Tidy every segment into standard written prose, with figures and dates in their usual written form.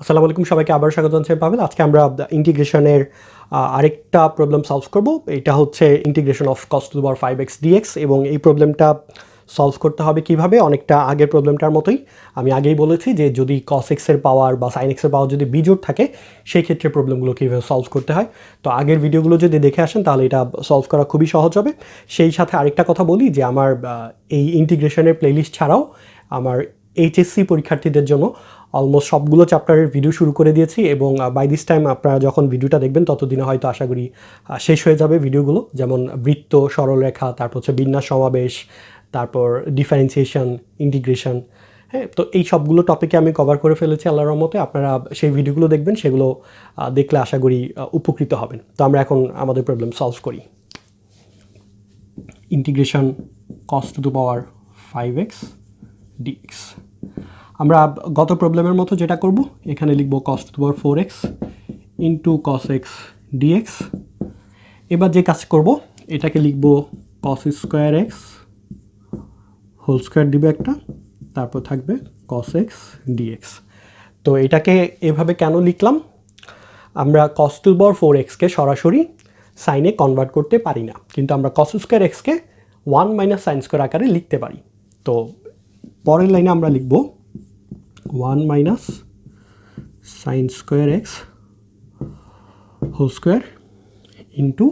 আসসালামু আলাইকুম, সবাইকে আবার স্বাগত জানাচ্ছি। পাভেল। আজকে আমরা ইন্টিগ্রেশনের আরেকটা প্রবলেম সলভ করব। এটা হচ্ছে integration of cos two the power 5x dx এবং এই প্রবলেমটা সলভ করতে হবে কিভাবে, অনেকটা আগের প্রবলেমটার মতোই। আমি আগেই বলেছি যে যদি cos x এর পাওয়ার বা sin x এর পাওয়ার যদি বিজোড় থাকে সেই ক্ষেত্রে প্রবলেমগুলো কীভাবে সলভ করতে হয়। তো আগের ভিডিওগুলো যদি দেখে আসেন তাহলে এটা সলভ করা খুবই সহজ হবে। সেই সাথে আরেকটা কথা বলি যে আমার এই ইন্টিগ্রেশনের প্লেলিস্ট ছাড়াও আমার HSC পরীক্ষার্থীদের জন্য অলমোস্ট সবগুলো চ্যাপ্টারের ভিডিও শুরু করে দিয়েছি এবং বাই দিস টাইম আপনারা যখন ভিডিওটা দেখবেন ততদিনে হয়তো আশা করি শেষ হয়ে যাবে ভিডিওগুলো, যেমন বৃত্ত, সরলরেখা, তারপর হচ্ছে বিন্যাস সমাবেশ, তারপর ডিফারেন্সিয়েশন, ইন্টিগ্রেশন। হ্যাঁ, তো এই সবগুলো টপিকে আমি কভার করে ফেলেছি আল্লাহর রহমতে। আপনারা সেই ভিডিওগুলো দেখবেন, সেগুলো দেখলে আশা করি উপকৃত হবেন। তো আমরা এখন আমাদের প্রবলেম সলভ করি। Integration cos two the power 5x dx। আমরা গত প্রবলেমের মতো যেটা করব, এখানে লিখব cos two the power 4x into cos x dx। এবার যে কাজ করব, এটাকে লিখব cos square x whole square দিবে একটা, তারপর থাকবে cos x dx। তো এটাকে এভাবে কেন লিখলাম, আমরা cos টু দি পাওয়ার 4xকে সরাসরি সাইনে কনভার্ট করতে পারি না, কিন্তু আমরা cos স্কোয়ার xকে 1 মাইনাস সাইন স্কোয়ার আকারে লিখতে পারি। তো পরের লাইনে আমরা লিখব 1 minus sine square x whole square into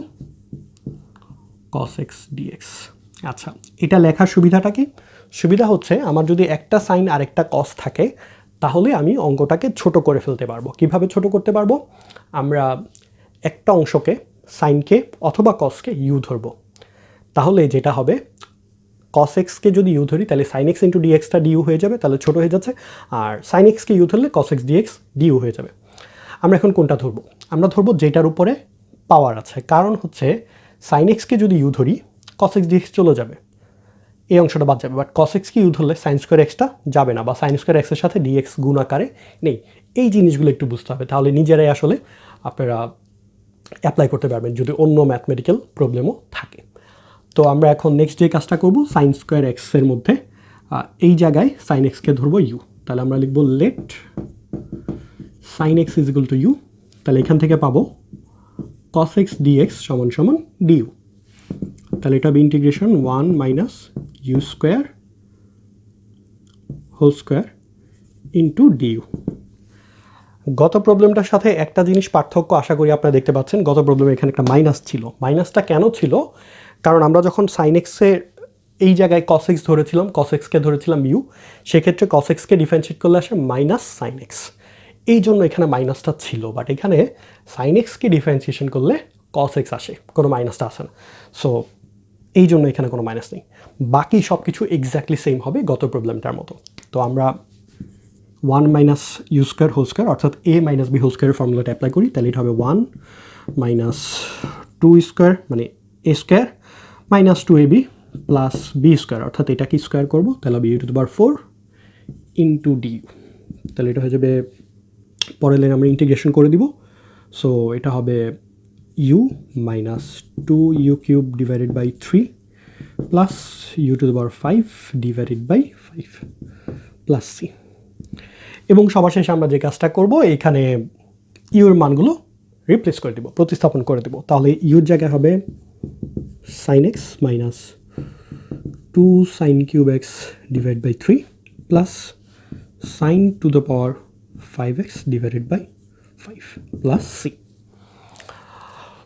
cos x dx. আচ্ছা, এটা লেখার সুবিধাটা কি? সুবিধা হচ্ছে আমার যদি একটা সাইন আর একটা কস থাকে তাহলে আমি অঙ্কটাকে ছোট করে ফেলতে পারবো। কিভাবে ছোট করতে পারবো? আমরা একটা অংশকে, সাইনকে অথবা কসকে ইউ ধরবো। তাহলে যেটা হবে, cos xকে যদি ইউ ধরি তাহলে sin x ইন্টু ডিএক্সটা ডিউ হয়ে যাবে, তাহলে ছোটো হয়ে যাচ্ছে। আর sin xকে ইউ ধরলে cos x dx ডিউ হয়ে যাবে। আমরা এখন কোনটা ধরবো? আমরা ধরবো যেটার উপরে পাওয়ার আছে, কারণ হচ্ছে sin xকে যদি ইউ ধরি cos x dx চলে যাবে, এই অংশটা বাদ যাবে। বাট cos xকে ইউ ধরলে sin স্কোয়ার এক্সটা যাবে না, বা sin স্কোয়ার এক্সের সাথে dx গুণ আকারে নেই। এই জিনিসগুলো একটু বুঝতে হবে, তাহলে নিজেরাই আসলে আপনারা অ্যাপ্লাই করতে পারবেন যদি অন্য ম্যাথমেটিক্যাল প্রবলেমও থাকে। তো আমরা এখন নেক্সট যে কাজটা করব, সাইন স্কোয়ার এক্সের মধ্যে এই জায়গায় সাইন এক্সকে ধরবো ইউ। তাহলে আমরা লিখব let sine x is equal to u. তাহলে এখান থেকে পাবো কস এক্স ডিএক্স সমান সমান ডিউ। তাহলে এটা হবে integration 1 minus u square whole square into du. গত প্রবলেমটার সাথে একটা জিনিস পার্থক্য আশা করি আপনারা দেখতে পাচ্ছেন। গত প্রবলেমে এখানে একটা মাইনাস ছিল। মাইনাসটা কেন ছিল? কারণ আমরা যখন সাইন এক্সের এই জায়গায় cos x ধরেছিলাম, cos xকে ধরেছিলাম ইউ, সেক্ষেত্রে cos xকে ডিফারেন্সিয়েট করলে আসে মাইনাস সাইন এক্স, এই জন্য এখানে মাইনাসটা ছিল। বাট এখানে সাইন এক্সকে ডিফারেন্সিয়েশন করলে cos x আসে, কোনো মাইনাসটা আসে না। সো এই জন্য এখানে কোনো মাইনাস নেই। বাকি সব কিছু এক্স্যাক্টলি সেম হবে গত প্রবলেমটার মতো। তো আমরা 1 minus u square whole square অর্থাৎ এ মাইনাস বি হোল স্কোয়ারের ফর্মুলাটা অ্যাপ্লাই করি, তাহলে এটা হবে 1 মাইনাস 2 স্কোয়ার মানে a square minus 2ab plus b square, অর্থাৎ এটা কি স্কোয়ার করবো, তাহলে হবে u to the power 4 into du. তাহলে এটা হয়ে যাবে, পরের লাইন আমরা ইন্টিগ্রেশন করে দিব। সো এটা হবে u minus 2 u cube divided by 3 plus u to the power 5 divided by 5 plus C. এবং সবার শেষে আমরা যে কাজটা করব, এইখানে ইউর মানগুলো রিপ্লেস করে দেবো, প্রতিস্থাপন করে দেবো। তাহলে ইউর জায়গায় হবে sine x minus 2 sine cube x divide by 3 plus sine to the power 5x divided by 5 plus c.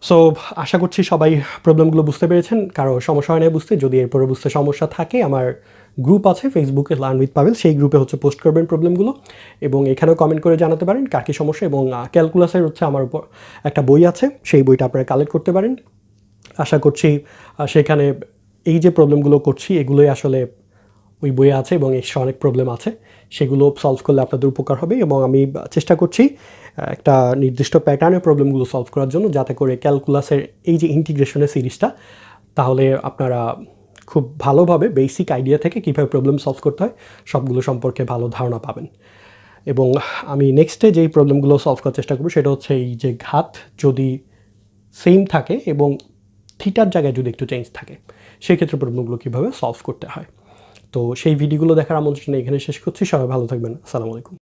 So আশা করছি সবাই প্রবলেমগুলো বুঝতে পেরেছেন। কারো সমস্যা হয় না বুঝতে, যদি এরপরে বুঝতে সমস্যা থাকে আমার গ্রুপ আছে ফেসবুকে, লার্ন উইথ পাভেল, সেই গ্রুপে হচ্ছে পোস্ট করবেন প্রবলেমগুলো এবং এখানেও কমেন্ট করে জানাতে পারেন কার কী সমস্যা। এবং ক্যালকুলাসের হচ্ছে আমার উপর একটা বই আছে, সেই বইটা আপনারা কালেক্ট করতে পারেন। আশা করছি সেখানে এই যে প্রবলেমগুলো করছি এগুলোই আসলে ওই বইয়ে আছে এবং এক্সট্রা অনেক প্রবলেম আছে, সেগুলো সলভ করলে আপনাদের উপকার হবে। এবং আমি চেষ্টা করছি একটা নির্দিষ্ট প্যাটার্নে প্রবলেমগুলো সলভ করার জন্য, যাতে করে ক্যালকুলাসের এই যে ইন্টিগ্রেশনের সিরিজটা, তাহলে আপনারা খুব ভালোভাবে বেসিক আইডিয়া থেকে কীভাবে প্রবলেম সলভ করতে হয় সবগুলো সম্পর্কে ভালো ধারণা পাবেন। এবং আমি নেক্সটে যেই প্রবলেমগুলো সলভ করার চেষ্টা করব সেটা হচ্ছে এই যে ঘাত যদি সেম থাকে এবং থিটার জায়গায় যদি একটু চেঞ্জ থাকে, সেই ক্ষেত্রে প্রবলেমগুলো কীভাবে সলভ করতে হয়। তো সেই ভিডিওগুলো দেখার আমন্ত্রণ এখানে শেষ করছি। সবাই ভালো থাকবেন। আসসালামু আলাইকুম।